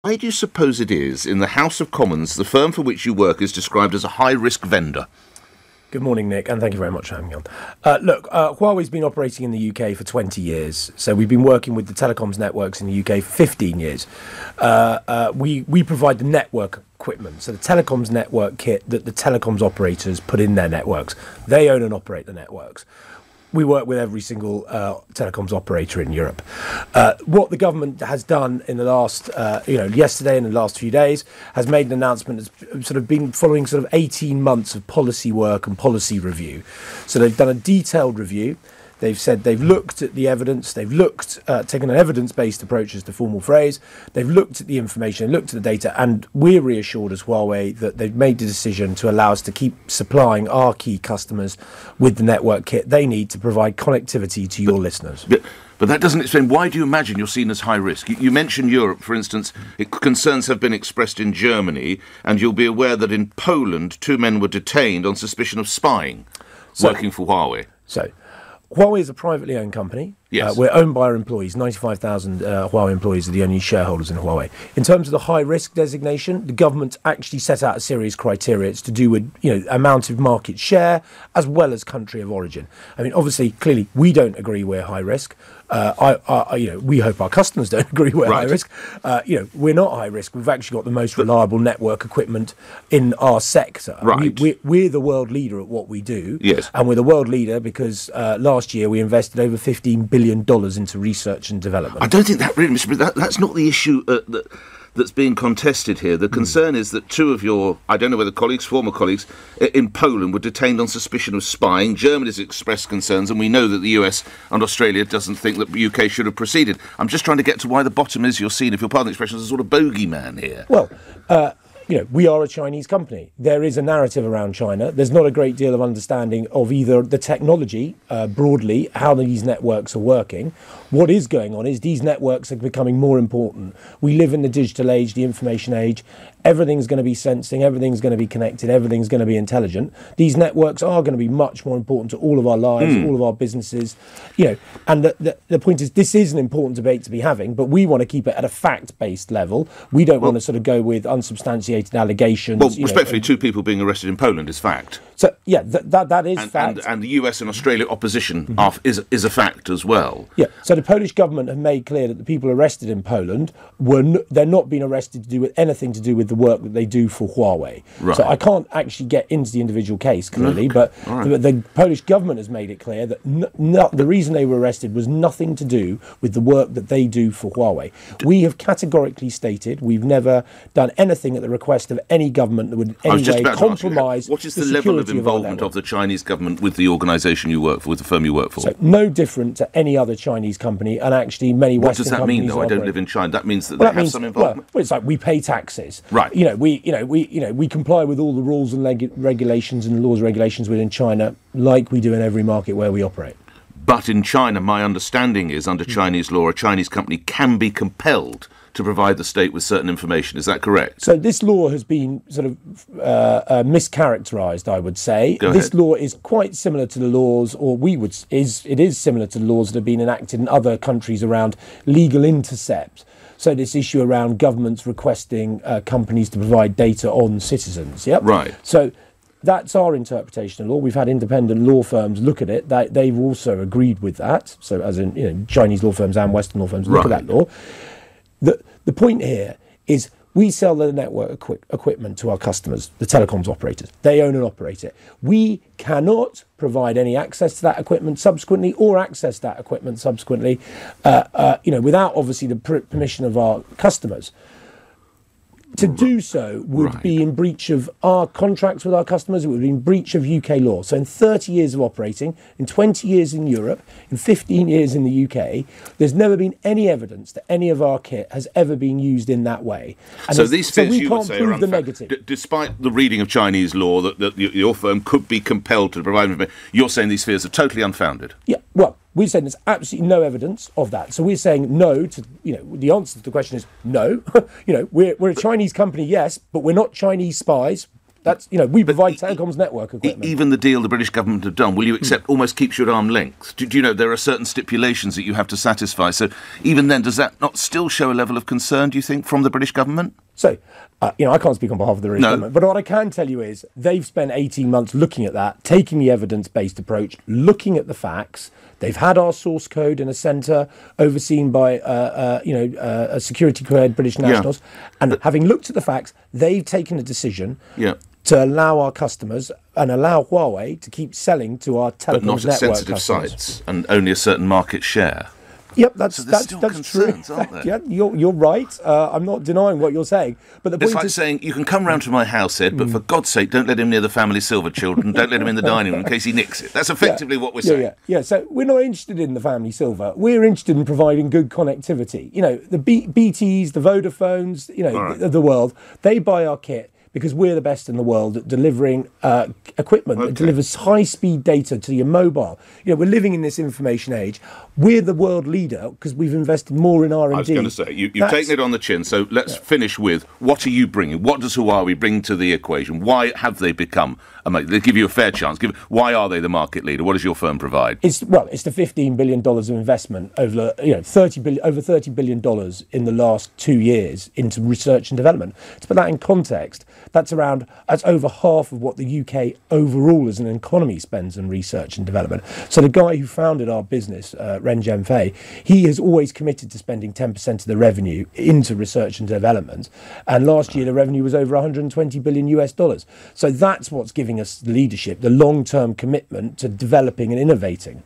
Why do you suppose it is, in the House of Commons, the firm for which you work is described as a high-risk vendor? Good morning, Nick, and thank you very much for having me on. Huawei's been operating in the UK for 20 years, so we've been working with the telecoms networks in the UK for 15 years. We provide the network equipment, so the telecoms network kit that the telecoms operators put in their networks. They own and operate the networks. We work with every single telecoms operator in Europe. What the government has done in the last, yesterday and in the last few days, has made an announcement that's sort of been following sort of 18 months of policy work and policy review. So they've done a detailed review. They've said they've looked at the evidence, they've taken an evidence-based approach as the formal phrase, they've looked at the information, looked at the data, and we're reassured as Huawei that they've made the decision to allow us to keep supplying our key customers with the network kit they need to provide connectivity to your listeners. But that doesn't explain, why do you imagine you're seen as high risk? You mentioned Europe, for instance. Concerns have been expressed in Germany, and you'll be aware that in Poland, 2 men were detained on suspicion of spying, working for Huawei. So, Huawei is a privately owned company. Yes. We're owned by our employees. 95,000 Huawei employees are the only shareholders in Huawei. In terms of the high-risk designation, the government actually set out a series of criteria. It's to do with amount of market share as well as country of origin. I mean, obviously, clearly, we don't agree we're high risk. We hope our customers don't agree we're high risk. We're not high risk. We've actually got the most reliable network equipment in our sector. Right. We're the world leader at what we do. Yes. And we're the world leader because last year we invested over $15 billion into research and development. I don't think that really, that's not the issue that's being contested here. The concern is that 2 of your, I don't know whether colleagues, former colleagues, in Poland were detained on suspicion of spying. Germany has expressed concerns, and we know that the US and Australia doesn't think that the UK should have proceeded. I'm just trying to get to why the bottom is you're seen, if you'll pardon the expression, as a sort of bogeyman here. Well, we are a Chinese company. There is a narrative around China. There's not a great deal of understanding of either the technology, broadly, how these networks are working. What is going on is these networks are becoming more important. We live in the digital age, the information age. Everything's going to be sensing, everything's going to be connected, everything's going to be intelligent. These networks are going to be much more important to all of our lives, all of our businesses. And the point is, this is an important debate to be having, but we want to keep it at a fact-based level. We don't want to sort of go with unsubstantiated allegations. Well, respectfully, 2 people being arrested in Poland is fact. So, yeah, that is fact. And the US and Australia opposition is a fact as well. Yeah, so the Polish government have made clear that the people arrested in Poland they're not being arrested to do with anything to do with the work that they do for Huawei. Right. So I can't actually get into the individual case, clearly, but the Polish government has made it clear that the reason they were arrested was nothing to do with the work that they do for Huawei. We have categorically stated we've never done anything at the request of any government that would in any way compromise what is the level of involvement of the Chinese government with the organisation you work for, with the firm you work for? So no different to any other Chinese company, and actually many Western companies. What does that mean, though? I don't live in China. That means that they have some involvement. Well, it's like we pay taxes. Right. We comply with all the rules and regulations and laws and regulations within China, like we do in every market where we operate. But in China, my understanding is, under Chinese law, a Chinese company can be compelled to provide the state with certain information. Is that correct? So this law has been sort of mischaracterised, I would say. This law is quite similar to the laws, it is similar to the laws that have been enacted in other countries around legal intercept. So this issue around governments requesting companies to provide data on citizens. Yep. Right. So that's our interpretation of law. We've had independent law firms look at it. They've also agreed with that. So as in Chinese law firms and Western law firms look at that law. The point here is we sell the network equipment to our customers, the telecoms operators. They own and operate it. We cannot provide any access to that equipment subsequently or access that equipment subsequently, without obviously the permission of our customers. To do so would be in breach of our contracts with our customers. It would be in breach of UK law. So in 30 years of operating, in 20 years in Europe, in 15 years in the UK, there's never been any evidence that any of our kit has ever been used in that way. And so these fears we you can't would say prove are the unfounded. negative. Despite the reading of Chinese law that your firm could be compelled to provide information, you're saying these fears are totally unfounded? Yeah, well, we're saying there's absolutely no evidence of that. So we're saying no to, the answer to the question is no. We're a Chinese company, yes, but we're not Chinese spies. That's, we provide telecoms network equipment. Even the deal the British government have done, will you accept, almost keeps you at arm's length? Do you know there are certain stipulations that you have to satisfy? So even then, does that not still show a level of concern, do you think, from the British government? So, I can't speak on behalf of the British government, but what I can tell you is they've spent 18 months looking at that, taking the evidence-based approach, looking at the facts. They've had our source code in a centre overseen by, a security-cleared British nationals. And having looked at the facts, they've taken a decision to allow our customers and allow Huawei to keep selling to our telecoms network but not at sensitive customers. sites and only a certain market share. Yep, that's concerns, true. Aren't there? Yeah, you're right. I'm not denying what you're saying. But the It's point like is saying, you can come round to my house, Ed, but for God's sake, don't let him near the family silver children. Don't let him in the dining room in case he nicks it. That's effectively what we're saying. Yeah. So we're not interested in the family silver. We're interested in providing good connectivity. The BTs, the Vodafones, the world, they buy our kit because we're the best in the world at delivering equipment that delivers high-speed data to your mobile. We're living in this information age. We're the world leader because we've invested more in R&D. I was going to say, you've taken it on the chin, so let's finish with, what are you bringing? What does Huawei bring to the equation? Why have they become, they give you a fair chance, why are they the market leader? What does your firm provide? It's the $15 billion of investment over, over $30 billion in the last 2 years into research and development. To put that in context, that's over half of what the UK overall as an economy spends on research and development. So the guy who founded our business, Ren Zhengfei, he has always committed to spending 10% of the revenue into research and development. And last year the revenue was over $120 billion US. So that's what's giving us leadership, the long-term commitment to developing and innovating.